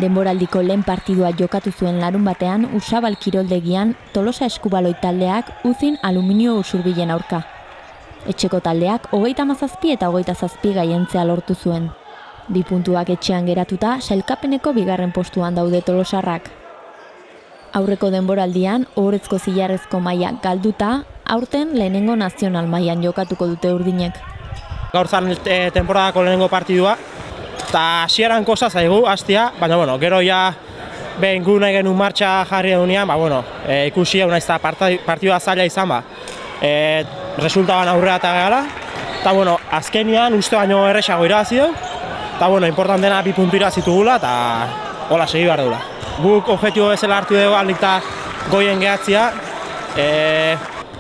Denboraldiko lehen partidua jokatu zuen larun batean Ursabal kiroldegian Tolosa Eskubaloi taldeak Uzin Aluminio Usurbilen aurka. Etxeko taldeak 37 eta 27 gaientzea lortu zuen. 2 puntuak etxean geratuta sailkapeneko bigarren postuan daude tolosarrak. Aurreko denboraldian ohorezko zilarrezko maila galduta, aurten lehenengo nazional mailan jokatuko dute urdinek. Gaur zan temporadako lehenengo partidua, eta hasieran kosta zaigu hastia, baina gero ja behin gu nahi genuen martxa jarri egunean, ikusi egun naiz eta partidua zaila izan resultaban aurrera eta gara, eta azkenian uste baino erresago irabazi du, eta importantena 2 puntu irabazi dugula eta hola segi behar dugula. Guk objektibo bezala hartu dugu aldik eta goien gehatzia,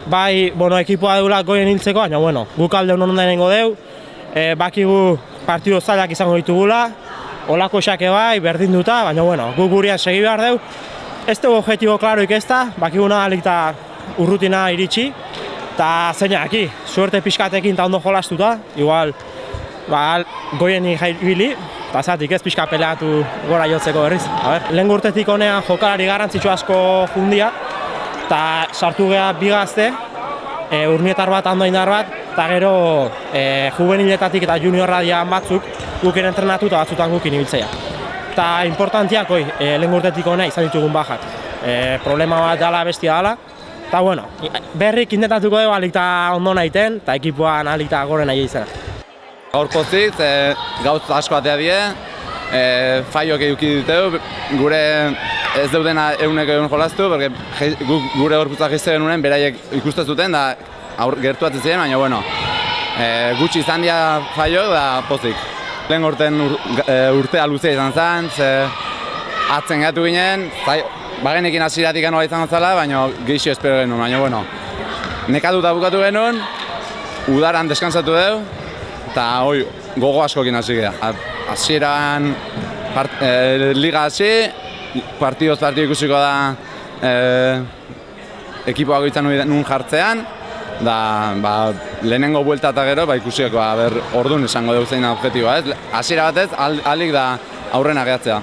bai, ekipoa dugula goien hiltzeko, baina guk alde honen denengo dugu, bakigu partido zailak izango ditugula, holako esake bai, berdinduta, baina guk gurian segi behar dugu. Ez dugu objektibo klaroik ez da, bakiguna aldik eta urrutina iritsi, eta zeinak, suerte pixkatekin eta ondo jolastuta, igual, goien ibili, eta zatik ez pixka peleatu gora jotzeko berriz. Lehen urtetik honean jokalari garrantzitsu asko jundia, eta sartu geha 2 gazte, urnietar bat, andoindar bat, eta gero juveniletatik eta juniorra dian batzuk gukin entrenatu eta batzutan gukin ibiltzea. Eta importantiak lehen urtetik honea izan ditugun bajak. Problema bat dala bestia dala, eta berrik intentatuko dugu alik eta ondo nahiten, eta ekipuan alik eta gore nahi izan. Gaur pozik, gauz asko atea die, faiok eduki duteu, gure ez deudena eguneko egun jolaztu, gure gorputza jizte genuen beraiek ikusten zuten da gertuatzen ziren, baina gutxi izan dira faiok da pozik. Lehen gorten urtea luzea izan zen, atzen gatu ginen, bagenekin hasieratik nola izan zela, baina gehixo espero genuen, baina nekatuta bukatu genuen, udaran deskansatu dugu, eta gogo askokin hasi gara. Hasieran liga hasi, partidoz ikusiko da ekipoak izan nuen jartzean, da lehenengo buelta eta gero ikusiko orduan esango dugu zein objektiboa. Hasiera batez, alik da aurrena gehatzea.